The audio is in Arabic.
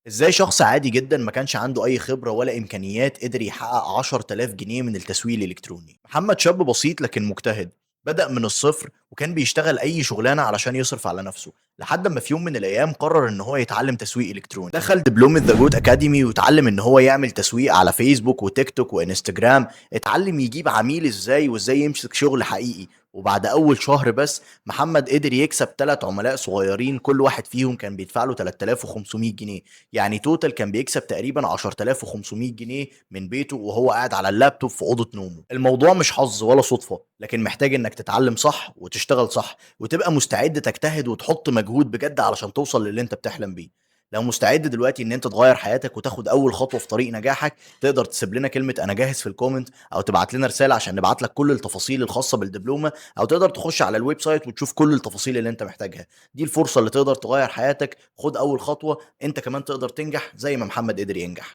إزاي شخص عادي جدًا ما كانش عنده أي خبرة ولا إمكانيات قدر يحقق 10,000 جنيه من التسويق الإلكتروني؟ محمد شاب بسيط لكن مجتهد، بدأ من الصفر وكان بيشتغل أي شغلانة علشان يصرف على نفسه، لحد أمّا في يوم من الأيام قرر إن هو يتعلم تسويق إلكتروني، دخل دبلومة The Good Academy واتعلم إن هو يعمل تسويق على فيسبوك وتيك توك وإنستجرام، اتعلم يجيب عميل إزاي وإزاي يمسك شغل حقيقي، وبعد أول شهر بس محمد قدر يكسب 3 عملاء صغيرين كل واحد فيهم كان بيدفع له 3500 جنيه. يعني توتال كان بيكسب تقريبًا 10,500 جنيه من بيته وهو قاعد على اللابتوب في أوضة نومه. الموضوع مش حظ ولا صُدفة، لكن محتاج إنك تتعلم صح وتشتغل صح، وتبقى مستعد تجتهد وتحط مجهود بجد علشان توصل للي أنت بتحلم بيه. لو مستعد دلوقتي إن أنت تغيّر حياتك وتاخد أول خطوة في طريق نجاحك، تقدر تسيب لنا كلمة أنا جاهز في الcomment أو تبعت لنا رسالة عشان نبعت لك كل التفاصيل الخاصة بالدبلومة، أو تقدر تخش على الويب سايت وتشوف كل التفاصيل اللي أنت محتاجها. دي الفرصة اللي تقدر تغيّر حياتك، خُد أول خطوة، أنت كمان تقدر تنجح زي ما محمد قدر ينجح.